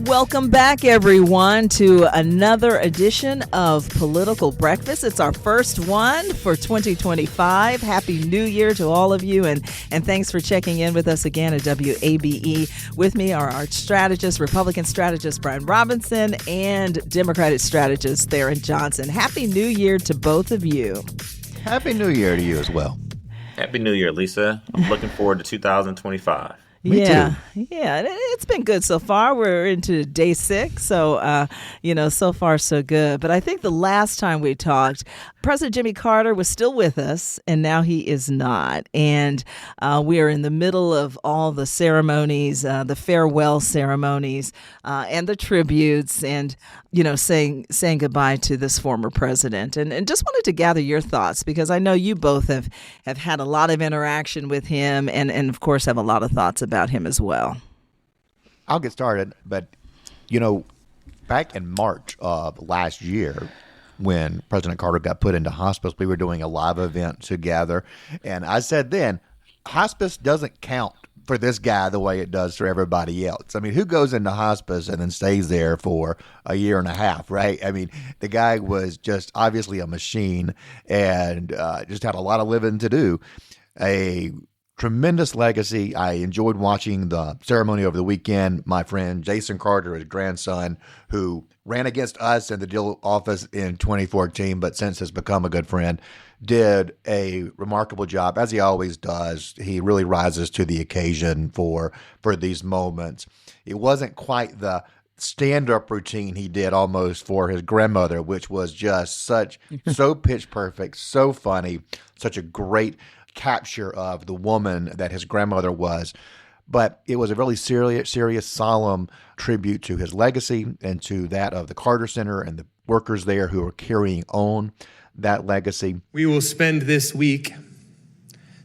Welcome back, everyone, to another edition of Political Breakfast. It's our first one for 2025. Happy New Year to all of you, and thanks for checking in with us again at WABE. With me are our strategist, Republican strategist Brian Robinson, and Democratic strategist Tharon Johnson. Happy New Year to both of you. Happy New Year to you as well. Happy New Year, Lisa. I'm looking forward to 2025. Me too. Yeah, it's been good so far. We're into day 6, so, so far so good. But I think the last time we talked, President Jimmy Carter was still with us, and now he is not. And we are in the middle of all the ceremonies, the farewell ceremonies, and the tributes, and, saying goodbye to this former president. And just wanted to gather your thoughts, because I know you both have had a lot of interaction with him, and of course have a lot of thoughts about him as well. I'll get started, but, back in March of last year, when President Carter got put into hospice, we were doing a live event together. And I said then, hospice doesn't count for this guy the way it does for everybody else. I mean, who goes into hospice and then stays there for a year and a half, right? I mean, the guy was just obviously a machine and just had a lot of living to do. A tremendous legacy. I enjoyed watching the ceremony over the weekend. My friend Jason Carter, his grandson, who ran against us in the Deal office in 2014, but since has become a good friend, did a remarkable job, as he always does. He really rises to the occasion for these moments. It wasn't quite the stand-up routine he did almost for his grandmother, which was just so pitch perfect, so funny, such a great capture of the woman that his grandmother was. But it was a really serious, solemn tribute to his legacy and to that of the Carter Center and the workers there who are carrying on that legacy. We will spend this week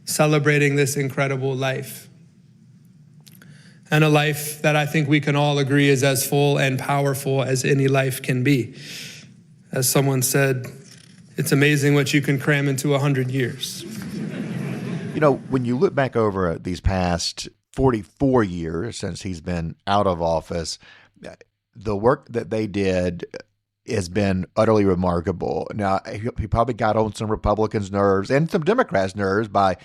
celebrating this incredible life, and a life that I think we can all agree is as full and powerful as any life can be. As someone said, it's amazing what you can cram into 100 years. When you look back over these past 44 years since he's been out of office, the work that they did has been utterly remarkable. Now, he probably got on some Republicans' nerves and some Democrats' nerves by,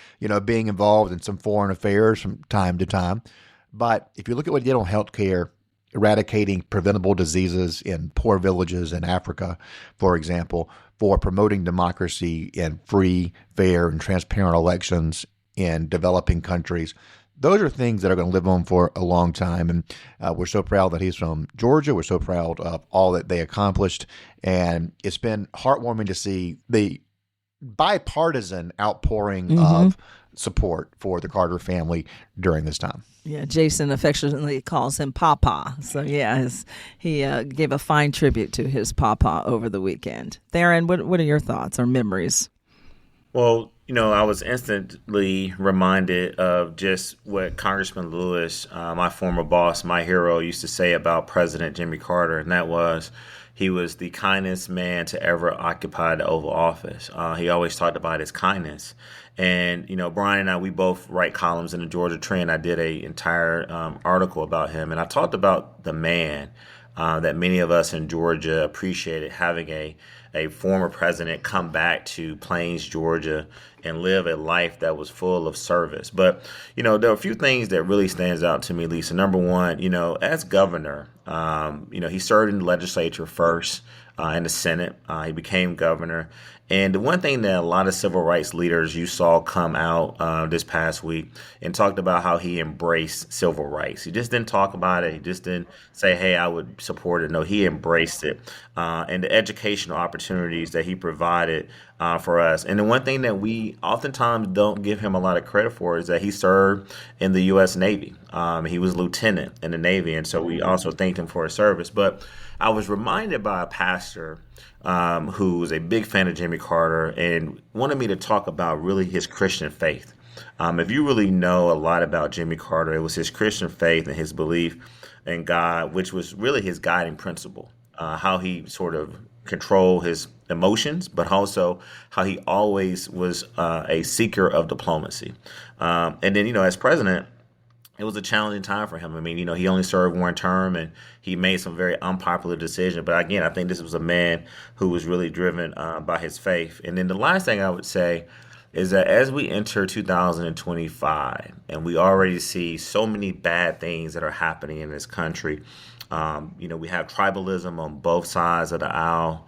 being involved in some foreign affairs from time to time. But if you look at what he did on healthcare, eradicating preventable diseases in poor villages in Africa, for example, for promoting democracy and free, fair, and transparent elections in developing countries. Those are things that are going to live on for a long time. And we're so proud that he's from Georgia. We're so proud of all that they accomplished. And it's been heartwarming to see the bipartisan outpouring of support for the Carter family during this time. Yeah, Jason affectionately calls him Papa. So, yeah, he gave a fine tribute to his Papa over the weekend. Tharon, what are your thoughts or memories? Well, I was instantly reminded of just what Congressman Lewis, my former boss, my hero, used to say about President Jimmy Carter, and that was he was the kindest man to ever occupy the Oval Office. He always talked about his kindness. And, Brian and I, we both write columns in the Georgia Trend. I did an entire article about him, and I talked about the man that many of us in Georgia appreciated, having a former president come back to Plains, Georgia, and live a life that was full of service. But, there are a few things that really stands out to me, Lisa. Number one, as governor, he served in the legislature first, in the Senate. He became governor. And the one thing that a lot of civil rights leaders you saw come out this past week and talked about how he embraced civil rights. He just didn't talk about it. He just didn't say, hey, I would support it. No, he embraced it. And the educational opportunities that he provided for us. And the one thing that we oftentimes don't give him a lot of credit for is that he served in the U.S. Navy. He was lieutenant in the Navy. And so we also thanked him for his service. But I was reminded by a pastor who was a big fan of Jimmy Carter and wanted me to talk about really his Christian faith. If you really know a lot about Jimmy Carter, it was his Christian faith and his belief in God, which was really his guiding principle, how he sort of controlled his emotions, but also how he always was a seeker of diplomacy. And then, as president, it was a challenging time for him. I mean, he only served one term and he made some very unpopular decisions. But again, I think this was a man who was really driven by his faith. And then the last thing I would say is that as we enter 2025 and we already see so many bad things that are happening in this country, we have tribalism on both sides of the aisle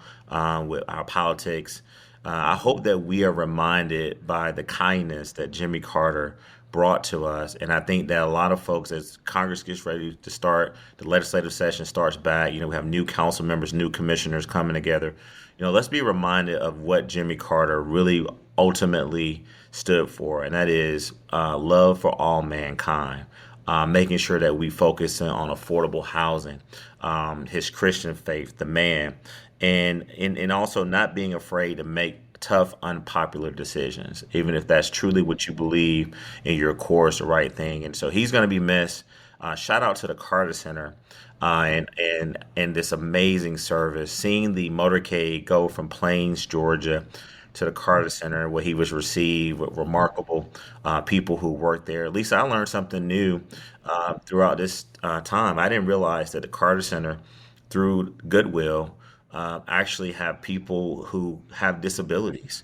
with our politics. I hope that we are reminded by the kindness that Jimmy Carter brought to us. And I think that a lot of folks, as Congress gets ready to start, the legislative session starts back, we have new council members, new commissioners coming together. Let's be reminded of what Jimmy Carter really ultimately stood for, and that is love for all mankind, making sure that we focus on affordable housing, his Christian faith, the man, and also not being afraid to make tough, unpopular decisions, even if that's truly what you believe in your core is the right thing. And so he's going to be missed. Shout out to the Carter Center and this amazing service, seeing the motorcade go from Plains, Georgia, to the Carter Center, where he was received with remarkable people who worked there. Lisa, I learned something new throughout this time. I didn't realize that the Carter Center, through Goodwill, actually have people who have disabilities,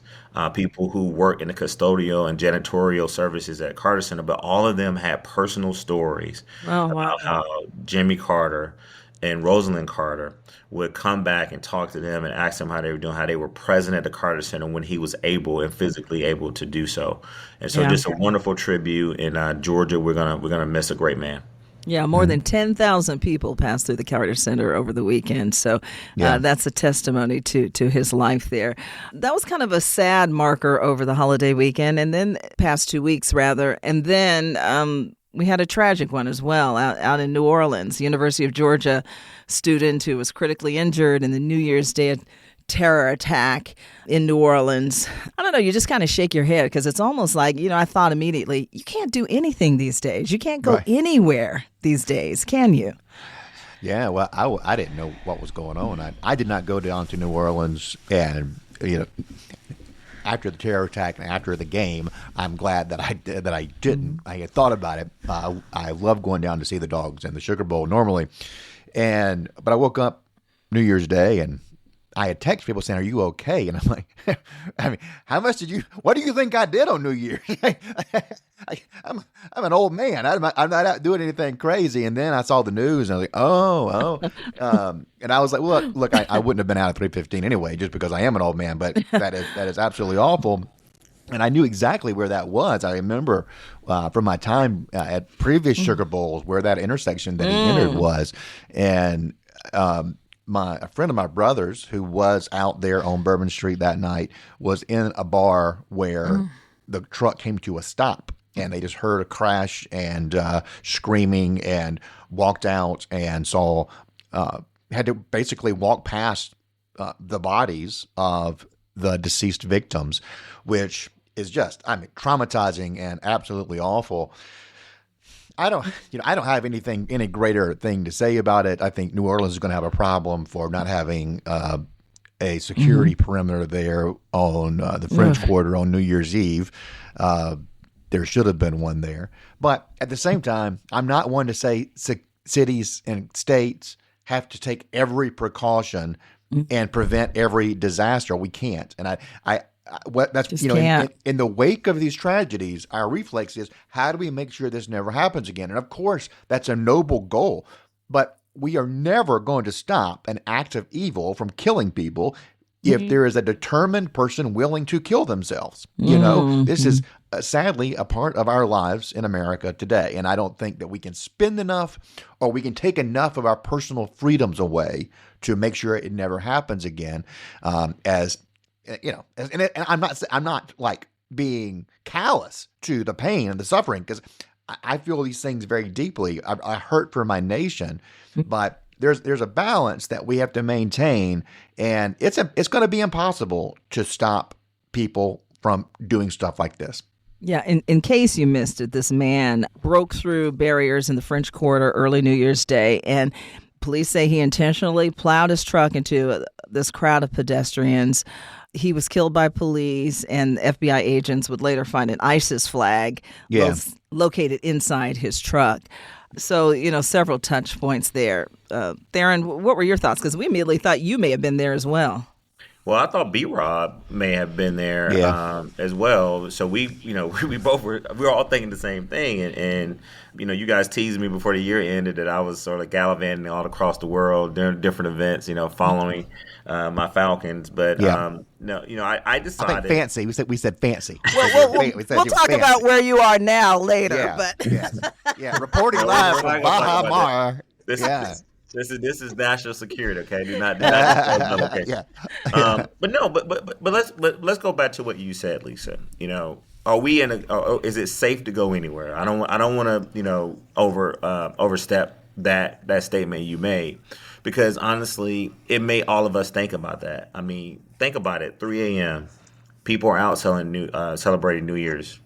people who work in the custodial and janitorial services at Carter Center, but all of them had personal stories about how Jimmy Carter and Rosalind Carter would come back and talk to them and ask them how they were doing, how they were present at the Carter Center when he was able and physically able to do so. And so just a wonderful tribute in Georgia. We're gonna miss a great man. Yeah, more than 10,000 people passed through the Carter Center over the weekend. So that's a testimony to his life there. That was kind of a sad marker over the holiday weekend, and then past 2 weeks, rather. And then we had a tragic one as well out in New Orleans. University of Georgia student who was critically injured in the New Year's Day terror attack in New Orleans. I don't know, you just kind of shake your head because it's almost like, I thought immediately, you can't do anything these days. You can't go anywhere these days, can you? Yeah, well, I didn't know what was going on. I did not go down to New Orleans, and after the terror attack and after the game, I'm glad that I didn't. I had thought about it. I love going down to see the Dogs and the Sugar Bowl normally, but I woke up New Year's Day and I had text people saying, "Are you okay?" And I'm like, I mean, what do you think I did on New Year's? I'm an old man. I'm not out doing anything crazy. And then I saw the news and I was like, oh. And I was like, well, look, I wouldn't have been out at 3:15 anyway, just because I am an old man, but that is absolutely awful. And I knew exactly where that was. I remember from my time at previous Sugar Bowls where that intersection that he entered was. And, a friend of my brother's who was out there on Bourbon Street that night was in a bar where the truck came to a stop, and they just heard a crash and screaming, and walked out and saw had to basically walk past the bodies of the deceased victims, which is just traumatizing and absolutely awful. I don't have any greater thing to say about it. I think New Orleans is going to have a problem for not having a security perimeter there on the French Quarter on New Year's Eve. There should have been one there. But at the same time, I'm not one to say cities and states have to take every precaution and prevent every disaster. We can't. And in the wake of these tragedies, our reflex is, how do we make sure this never happens again? And of course, that's a noble goal, but we are never going to stop an act of evil from killing people if there is a determined person willing to kill themselves. This is sadly a part of our lives in America today. And I don't think that we can spend enough or we can take enough of our personal freedoms away to make sure it never happens again. And I'm not like being callous to the pain and the suffering, because I feel these things very deeply. I hurt for my nation, but there's a balance that we have to maintain, and it's going to be impossible to stop people from doing stuff like this. Yeah, in case you missed it, this man broke through barriers in the French Quarter early New Year's Day, and police say he intentionally plowed his truck into this crowd of pedestrians. he was killed by police, and FBI agents would later find an ISIS flag Yeah. located inside his truck. So, several touch points there. Tharon, what were your thoughts? Because we immediately thought you may have been there as well. Well, I thought B-Rob may have been there Yeah. as well. So we both we were all thinking the same thing, and you guys teased me before the year ended that I was sort of gallivanting all across the world during different events, following my Falcons. But Yeah. no, I I decided. think fancy. We said fancy. We'll talk about where you are now later. Yeah. But Yeah. Reporting Well, live we're not from gonna talk Baja about Mar. This Yeah. this is national security. Okay, do not okay. Yeah. But no, but let's go back to what you said, Lisa. Are we in a? Is it safe to go anywhere? I don't want to overstep that statement you made, because honestly, it made all of us think about that. I mean, think about it. 3 a.m. People are out celebrating New Year's,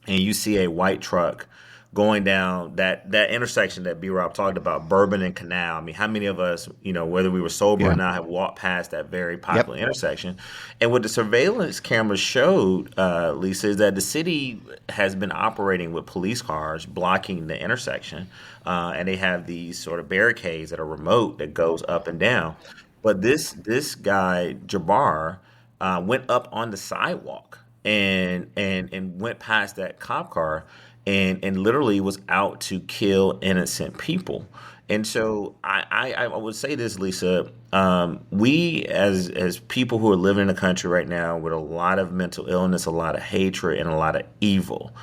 and you see a white truck going down that intersection that B-Rob talked about, Bourbon and Canal. I mean, how many of us, whether we were sober or not, have walked past that very popular intersection? And what the surveillance cameras showed, Lisa, is that the city has been operating with police cars blocking the intersection, and they have these sort of barricades that are remote that goes up and down. But this guy Jabbar went up on the sidewalk and went past that cop car and literally was out to kill innocent people. And so I would say this, Lisa, we as people who are living in a country right now with a lot of mental illness, a lot of hatred, and a lot of evil,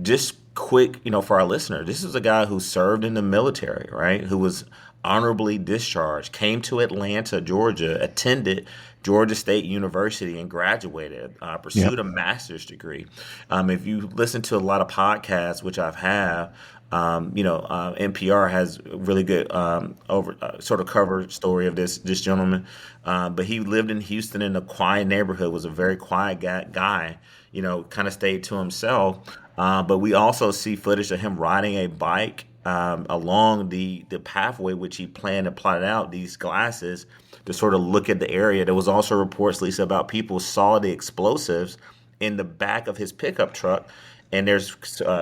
just quick, for our listeners, this is a guy who served in the military, right? Who was honorably discharged, came to Atlanta, Georgia, attended Georgia State University and graduated, pursued a master's degree. If you listen to a lot of podcasts, which I've had, NPR has a really good sort of cover story of this gentleman. But he lived in Houston in a quiet neighborhood, was a very quiet guy, kind of stayed to himself. But we also see footage of him riding a bike along the pathway which he planned and plotted out, these glasses, to sort of look at the area. There was also reports, Lisa, about people saw the explosives in the back of his pickup truck, and there's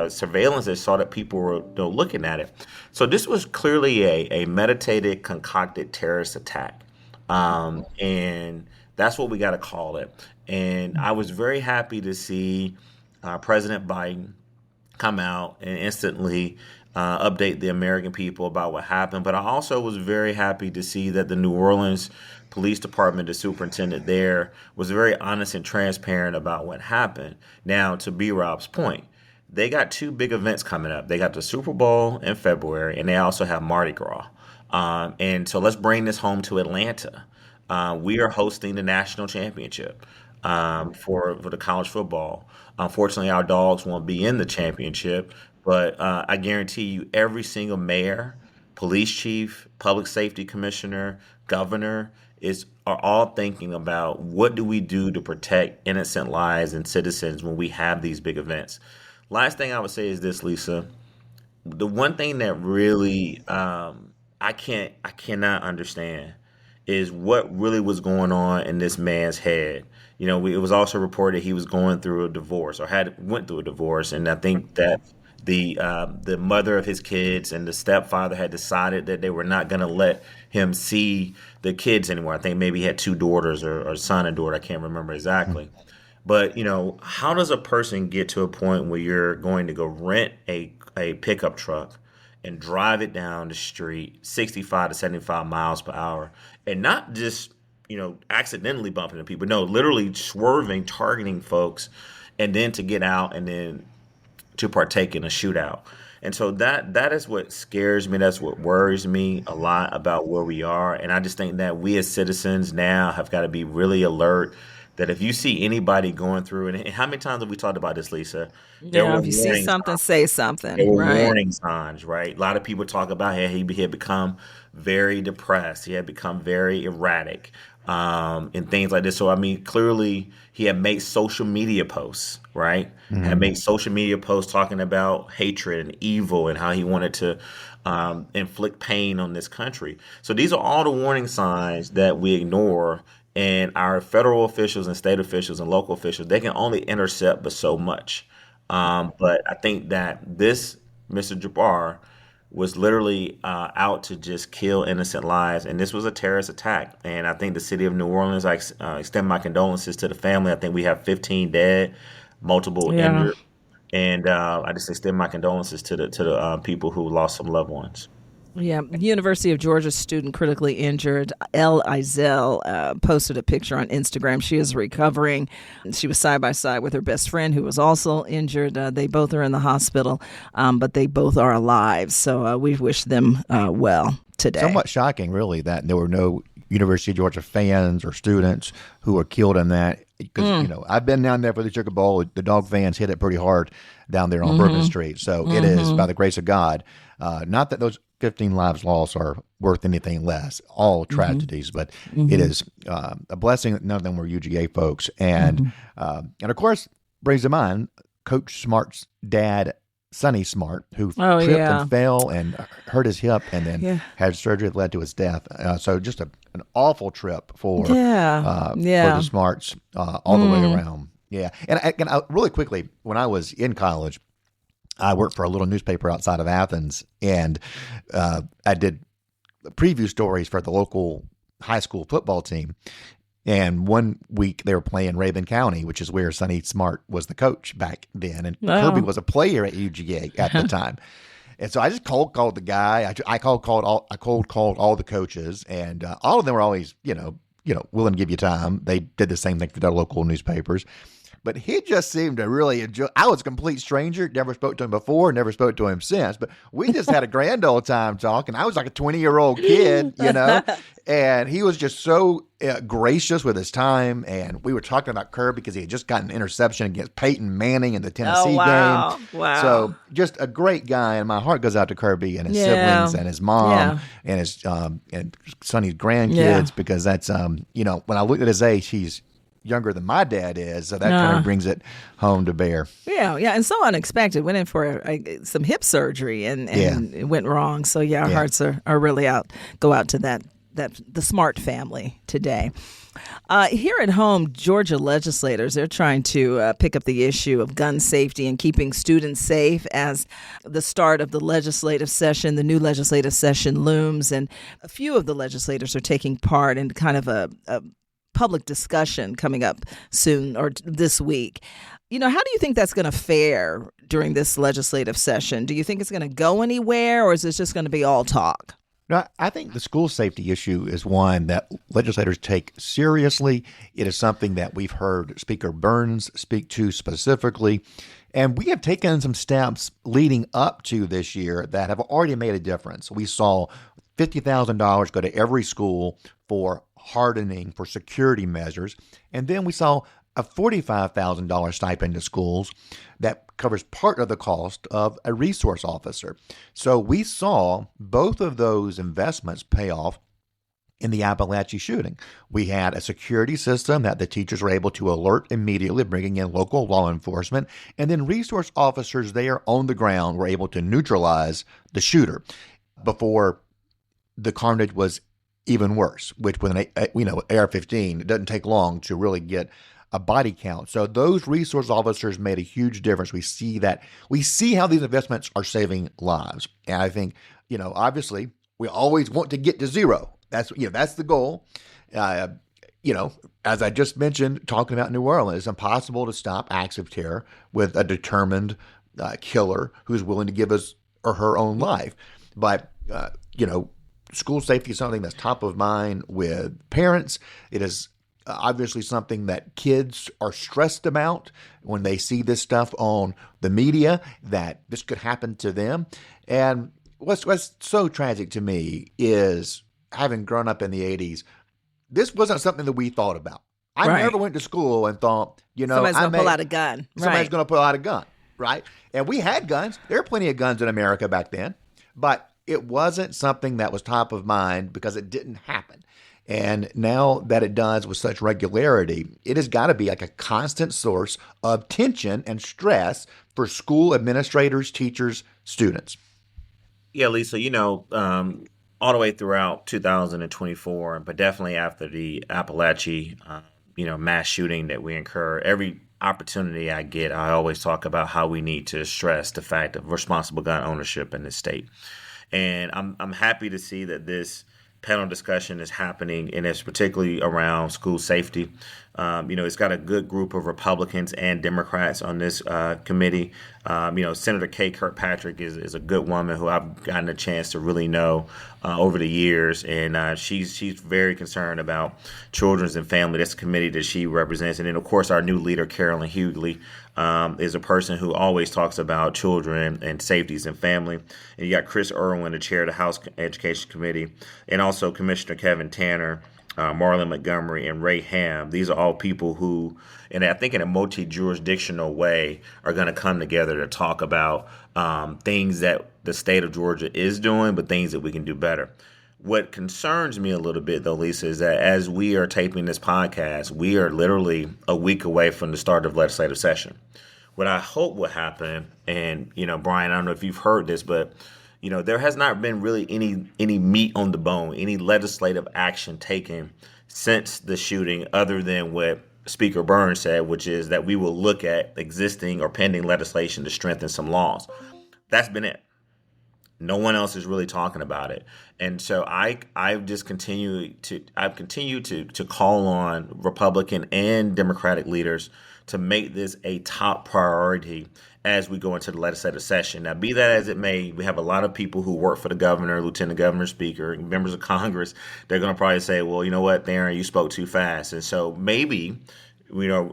surveillance that saw that people were looking at it. So this was clearly a meditated, concocted terrorist attack, and that's what we got to call it. And I was very happy to see President Biden come out and instantly update the American people about what happened. But I also was very happy to see that the New Orleans Police Department, the superintendent there, was very honest and transparent about what happened. Now, to B-Rob's point, they got two big events coming up. They got the Super Bowl in February, and they also have Mardi Gras. And so let's bring this home to Atlanta. We are hosting the national championship for the college football. Unfortunately, our dogs won't be in the championship, but I guarantee you every single mayor, police chief, public safety commissioner, governor are all thinking about what do we do to protect innocent lives and citizens when we have these big events. Last thing I would say is this, Lisa. The one thing that really I cannot understand is what really was going on in this man's head. It was also reported he was going through a divorce or went through a divorce, and I think that the mother of his kids and the stepfather had decided that they were not going to let him see the kids anymore. I think maybe he had two daughters or son and daughter. I can't remember exactly. But, how does a person get to a point where you're going to go rent a pickup truck and drive it down the street 65 to 75 miles per hour and not just, accidentally bumping into people, no, literally swerving, targeting folks, and then to get out and then to partake in a shootout? And so that is what scares me. That's what worries me a lot about where we are. And I just think that we as citizens now have got to be really alert that if you see anybody going through, and how many times have we talked about this, Lisa? Yeah, if you see something, say something. There were Right. warning signs, right? A lot of people talk about how he had become very depressed. He had become very erratic, and things like this. So, I mean, clearly he had made social media posts, right? Had made social media posts talking about hatred and evil and how he wanted to inflict pain on this country. So these are all the warning signs that we ignore And our federal officials and state officials and local officials, they can only intercept but so much. But I think that this Mr. Jabbar was literally out to just kill innocent lives, and this was a terrorist attack. And I think the city of New Orleans, I extend my condolences to the family. I think we have 15 dead, multiple Yeah. injured, and I just extend my condolences to the people who lost some loved ones. Yeah, University of Georgia student critically injured El Izel posted a picture on Instagram. She is recovering. She was side by side with her best friend who was also injured. They both are in the hospital, but they both are alive. So we wish them well today. Somewhat shocking, really, that there were no University of Georgia fans or students who were killed in that. Because, I've been down there for the Sugar Bowl. The Dog fans hit it pretty hard down there on Bourbon Street. So it is, by the grace of God, not that those 15 lives lost are worth anything less, all tragedies, but it is a blessing that none of them were UGA folks. And of course, brings to mind Coach Smart's dad, Sonny Smart, who tripped and fell and hurt his hip and then had surgery that led to his death. So just an awful trip for the Smarts all the way around. Yeah. And I, really quickly, when I was in college, I worked for a little newspaper outside of Athens, and I did preview stories for the local high school football team. And one week they were playing Raven County, which is where Sonny Smart was the coach back then. And Kirby was a player at UGA at the time. And so I just cold called the guy. I cold called all the coaches, and all of them were always, willing to give you time. They did the same thing for their local newspapers. But he just seemed to really enjoy. I was a complete stranger, never spoke to him before, never spoke to him since. But we just had a grand old time talking. I was like a 20-year-old kid, and he was just so gracious with his time. And we were talking about Kirby because he had just gotten an interception against Peyton Manning in the Tennessee game. Wow. So just a great guy. And my heart goes out to Kirby and his siblings and his mom and his and Sonny's grandkids because that's, when I looked at his age, he's younger than my dad is, so that kind of brings it home to bear. Yeah, and so unexpected. Went in for some hip surgery and it went wrong. So our hearts are really go out to the Smart family today. Here at home, Georgia legislators, they're trying to pick up the issue of gun safety and keeping students safe as the start of the legislative session, the new legislative session looms, and a few of the legislators are taking part in kind of a public discussion coming up soon or this week. How do you think that's going to fare during this legislative session? Do you think it's going to go anywhere, or is this just going to be all talk? No, I think the school safety issue is one that legislators take seriously. It is something that we've heard Speaker Burns speak to specifically. And we have taken some steps leading up to this year that have already made a difference. We saw $50,000 go to every school for hardening, for security measures. And then we saw a $45,000 stipend to schools that covers part of the cost of a resource officer. So we saw both of those investments pay off in the Appalachia shooting. We had a security system that the teachers were able to alert immediately, bringing in local law enforcement, and then resource officers there on the ground were able to neutralize the shooter before the carnage was even worse, which with an AR-15, it doesn't take long to really get a body count. So those resource officers made a huge difference. We see how these investments are saving lives. And I think, obviously we always want to get to zero. That's the goal. As I just mentioned, talking about New Orleans, it's impossible to stop acts of terror with a determined killer who's willing to give us or her own life. But, school safety is something that's top of mind with parents. It is obviously something that kids are stressed about when they see this stuff on the media, that this could happen to them. And what's so tragic to me is, having grown up in the 80s, this wasn't something that we thought about. I never went to school and thought, somebody's going to pull out a gun. Somebody's going to pull out a gun, right? And we had guns. There were plenty of guns in America back then, but it wasn't something that was top of mind because it didn't happen. And now that it does with such regularity, it has got to be like a constant source of tension and stress for school administrators, teachers, students. Yeah, Lisa, all the way throughout 2024, but definitely after the Appalachia, mass shooting that we incur. Every opportunity I get, I always talk about how we need to stress the fact of responsible gun ownership in this state. And I'm happy to see that this panel discussion is happening, and it's particularly around school safety. It's got a good group of Republicans and Democrats on this committee. Senator Kay Kirkpatrick is a good woman who I've gotten a chance to really know over the years, and she's very concerned about children's and family. That's a committee that she represents, and then of course our new leader Carolyn Hughley is a person who always talks about children and safeties and family. And you got Chris Irwin, the chair of the House Education Committee, and also Commissioner Kevin Tanner, Marlon Montgomery, and Ray Ham. These are all people who, and I think in a multi-jurisdictional way, are going to come together to talk about things that the state of Georgia is doing, but things that we can do better. What concerns me a little bit, though, Lisa, is that as we are taping this podcast, we are literally a week away from the start of legislative session. What I hope will happen, and, Brian, I don't know if you've heard this, but there has not been really any meat on the bone, any legislative action taken since the shooting, other than what Speaker Burns said, which is that we will look at existing or pending legislation to strengthen some laws. That's been it. No one else is really talking about it. And so I've continued to call on Republican and Democratic leaders to make this a top priority as we go into the legislative session. Now, be that as it may, we have a lot of people who work for the governor, lieutenant governor, speaker, members of Congress. They're going to probably say, well, you know what, Tharon, you spoke too fast. And so maybe,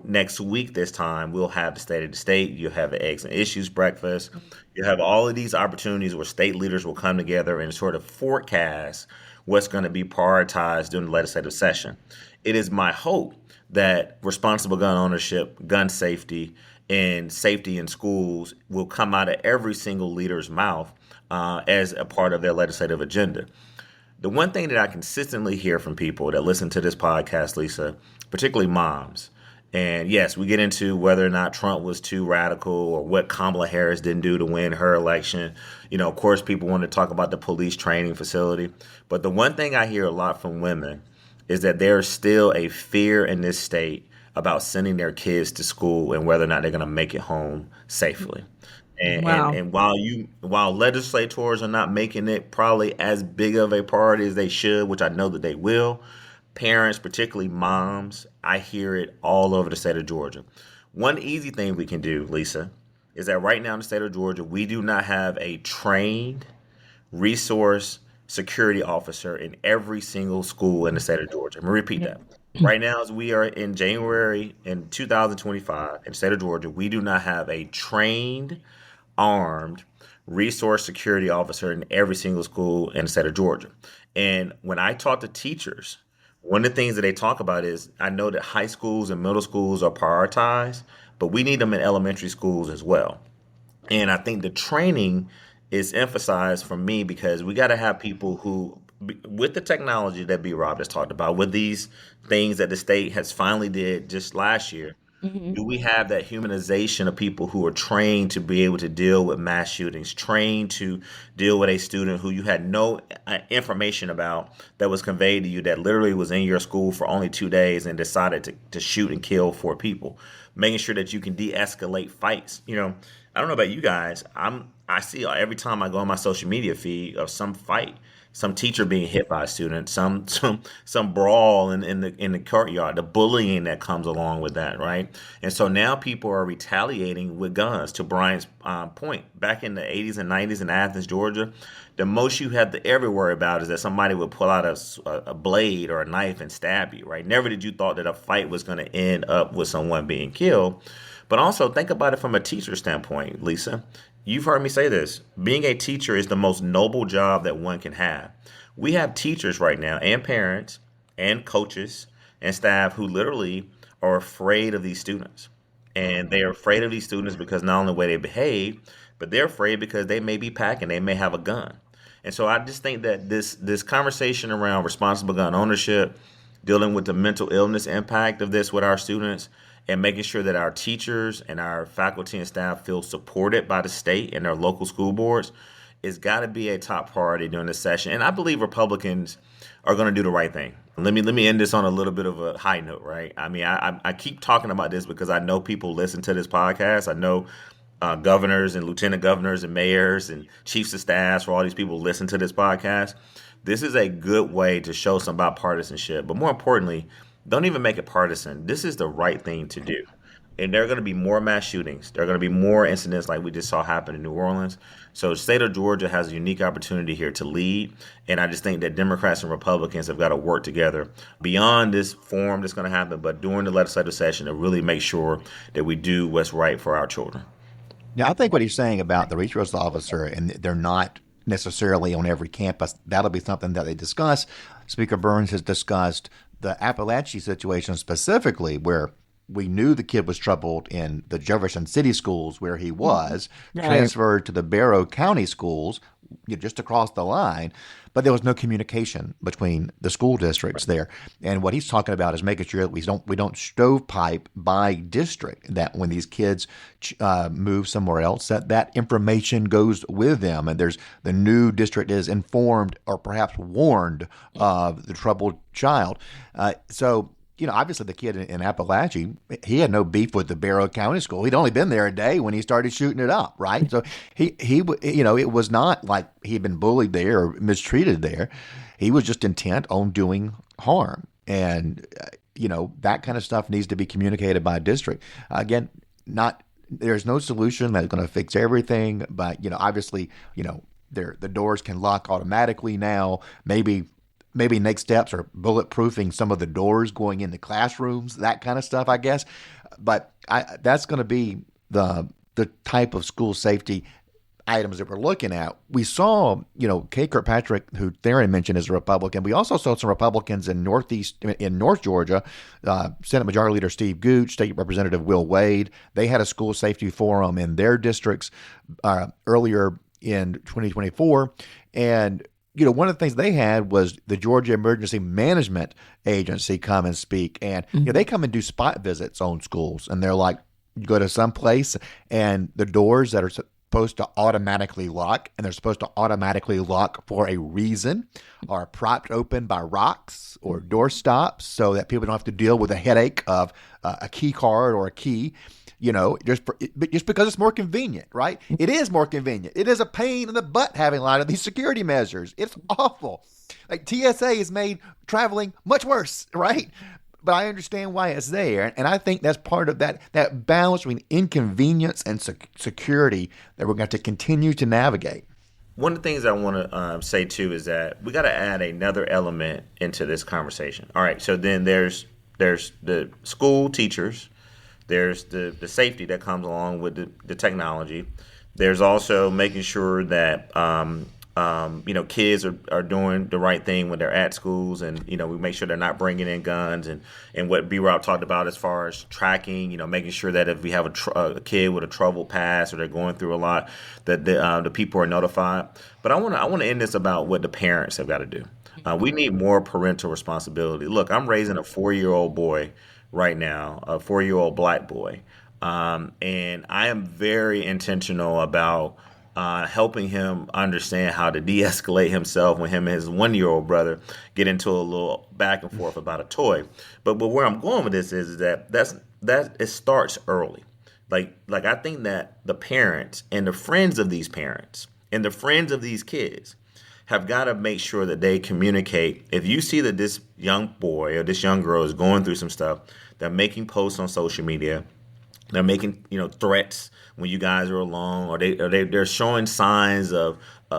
next week this time, we'll have the State of the State. You'll have the Eggs and Issues breakfast. You have all of these opportunities where state leaders will come together and sort of forecast what's going to be prioritized during the legislative session. It is my hope that responsible gun ownership, gun safety, and safety in schools will come out of every single leader's mouth as a part of their legislative agenda. The one thing that I consistently hear from people that listen to this podcast, Lisa, particularly moms, and yes, we get into whether or not Trump was too radical or what Kamala Harris didn't do to win her election. Of course, people want to talk about the police training facility. But the one thing I hear a lot from women is that there's still a fear in this state about sending their kids to school and whether or not they're going to make it home safely. And, Wow. and while legislators are not making it probably as big of a priority as they should, which I know that they will, parents, particularly moms, I hear it all over the state of Georgia. One easy thing we can do, Lisa, is that right now in the state of Georgia, we do not have a trained resource security officer in every single school in the state of Georgia. I'm going to repeat that. Right now, as we are in January in 2025 in the state of Georgia, we do not have a trained, armed resource security officer in every single school in the state of Georgia. And when I talk to teachers, one of the things that they talk about is, I know that high schools and middle schools are prioritized, but we need them in elementary schools as well. And I think the training is emphasized for me because we got to have people who, with the technology that B. Rob has talked about, with these things that the state has finally did just last year, do we have that humanization of people who are trained to be able to deal with mass shootings, trained to deal with a student who you had no information about that was conveyed to you that literally was in your school for only 2 days and decided to shoot and kill 4 people, making sure that you can de-escalate fights. I don't know about you guys. I see every time I go on my social media feed of some fight, some teacher being hit by a student, some brawl in the courtyard, the bullying that comes along with that, right? And so now people are retaliating with guns. To Brian's point, back in the 80s and 90s in Athens, Georgia, the most you had to ever worry about is that somebody would pull out a blade or a knife and stab you, right? Never did you thought that a fight was going to end up with someone being killed. But also think about it from a teacher standpoint, Lisa. You've heard me say this. Being a teacher is the most noble job that one can have. We have teachers right now and parents and coaches and staff who literally are afraid of these students. And they are afraid of these students because not only the way they behave, but they're afraid because they may be packing, they may have a gun. And so I just think that this conversation around responsible gun ownership, dealing with the mental illness impact of this with our students, and making sure that our teachers and our faculty and staff feel supported by the state and their local school boards it's got to be a top priority during this session. And I believe Republicans are going to do the right thing. Let me end this on a little bit of a high note, right? I mean, I keep talking about this because I know people listen to this podcast. I know governors and lieutenant governors and mayors and chiefs of staffs for all these people listen to this podcast. This is a good way to show some bipartisanship. But more importantly, don't even make it partisan. This is the right thing to do. And there are going to be more mass shootings. There are going to be more incidents like we just saw happen in New Orleans. So the state of Georgia has a unique opportunity here to lead. And I just think that Democrats and Republicans have got to work together beyond this forum that's going to happen, but during the legislative session to really make sure that we do what's right for our children. Yeah, I think what he's saying about the resource officer, and they're not necessarily on every campus, that'll be something that they discuss. Speaker Burns has discussed the Appalachia situation specifically, where we knew the kid was troubled in the Jefferson City schools where he was, transferred to the Barrow County schools, just across the line, but there was no communication between the school districts there. And what he's talking about is making sure that we don't stovepipe by district, that when these kids move somewhere else, that information goes with them, and the new district is informed or perhaps warned of the troubled child. Obviously the kid in Appalachia, he had no beef with the Barrow County School. He'd only been there a day when he started shooting it up, right? So it was not like he'd been bullied there or mistreated there. He was just intent on doing harm. And, that kind of stuff needs to be communicated by district. Again, there's no solution that's going to fix everything, but, obviously, the doors can lock automatically now. Maybe next steps are bulletproofing some of the doors going into classrooms, that kind of stuff, I guess. But that's going to be the type of school safety items that we're looking at. We saw, Kay Kirkpatrick, who Tharon mentioned is a Republican. We also saw some Republicans in North Georgia, Senate Majority Leader Steve Gooch, State Representative Will Wade. They had a school safety forum in their districts earlier in 2024. And one of the things they had was the Georgia Emergency Management Agency come and speak. And they come and do spot visits on schools. And they're like, you go to some place and the doors that are supposed to automatically lock, and they're supposed to automatically lock for a reason, are propped open by rocks or door stops so that people don't have to deal with a headache of a key card or a key. Just because it's more convenient, right? It is more convenient. It is a pain in the butt having a lot of these security measures. It's awful. Like TSA has made traveling much worse, right? But I understand why it's there. And I think that's part of that balance between inconvenience and security that we're going to continue to navigate. One of the things I want to say, too, is that we got to add another element into this conversation. All right, so then there's the school teachers. There's the safety that comes along with the technology. There's also making sure that kids are doing the right thing when they're at schools, and we make sure they're not bringing in guns, and what B-Rob talked about as far as tracking, making sure that if we have a kid with a troubled past or they're going through a lot, that the people are notified. But I want to end this about what the parents have got to do. We need more parental responsibility. Look, I'm raising a 4-year-old boy right now, a 4-year-old black boy. And I am very intentional about helping him understand how to de-escalate himself when him and his 1-year-old brother get into a little back and forth about a toy. But where I'm going with this is that it starts early. Like I think that the parents and the friends of these parents and the friends of these kids have got to make sure that they communicate. If you see that this young boy or this young girl is going through some stuff, they're making posts on social media, they're making threats when you guys are alone, or they're showing signs of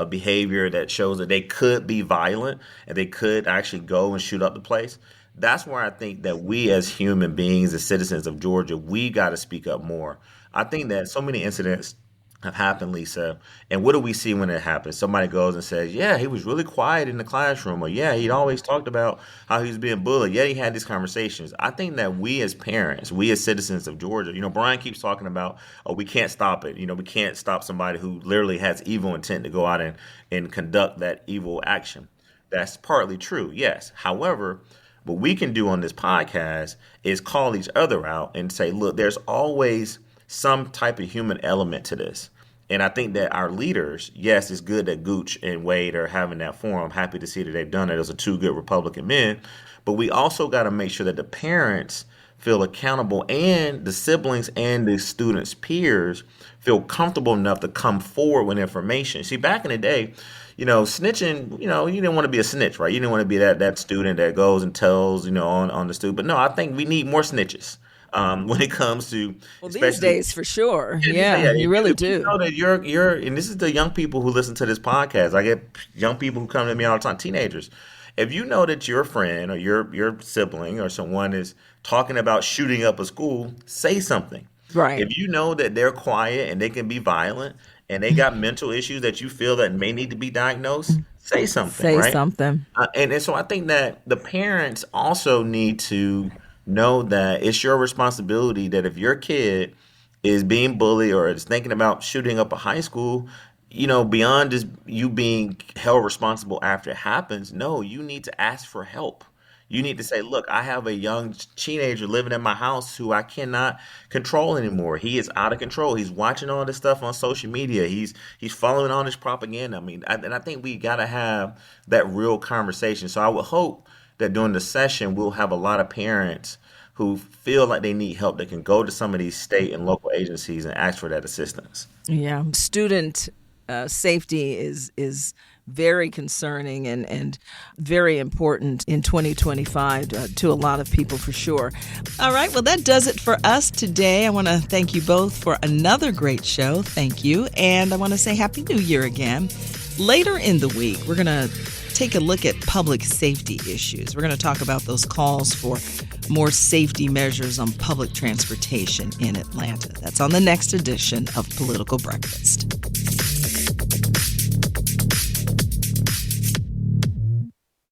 behavior that shows that they could be violent and they could actually go and shoot up the place. That's where I think that we as human beings, as citizens of Georgia, we got to speak up more. I think that so many incidents have happened, Lisa, and what do we see when it happens? Somebody goes and says, yeah, he was really quiet in the classroom, or yeah, he'd always talked about how he was being bullied. Yeah, he had these conversations. I think that we as parents, we as citizens of Georgia, Brian keeps talking about, we can't stop it. We can't stop somebody who literally has evil intent to go out and conduct that evil action. That's partly true, yes. However, what we can do on this podcast is call each other out and say, look, there's always some type of human element to this. And I think that our leaders, yes, it's good that Gooch and Wade are having that forum. I'm happy to see that they've done it. Those are two good Republican men. But we also got to make sure that the parents feel accountable and the siblings and the students' peers feel comfortable enough to come forward with information. See, back in the day, snitching, you didn't want to be a snitch, right? You didn't want to be that student that goes and tells, on the student. But no, I think we need more snitches. When it comes to, these days for sure, you really do. You know that you're, and this is the young people who listen to this podcast. I get young people who come to me all the time, teenagers. If you know that your friend or your sibling or someone is talking about shooting up a school, say something. Right. If you know that they're quiet and they can be violent and they got mental issues that you feel that may need to be diagnosed, say something. Say something. And so I think that the parents also need to know that it's your responsibility that if your kid is being bullied or is thinking about shooting up a high school, beyond just you being held responsible after it happens, no, you need to ask for help. You need to say, look, I have a young teenager living in my house who I cannot control anymore. He is out of control. He's watching all this stuff on social media. He's following all this propaganda. I think we got to have that real conversation. So I would hope that during the session, we'll have a lot of parents who feel like they need help that can go to some of these state and local agencies and ask for that assistance. Yeah, student safety is very concerning and very important in 2025 to a lot of people for sure. All right, well, that does it for us today. I want to thank you both for another great show. Thank you. And I want to say Happy New Year again. Later in the week, we're going to take a look at public safety issues. We're going to talk about those calls for more safety measures on public transportation in Atlanta. That's on the next edition of Political Breakfast.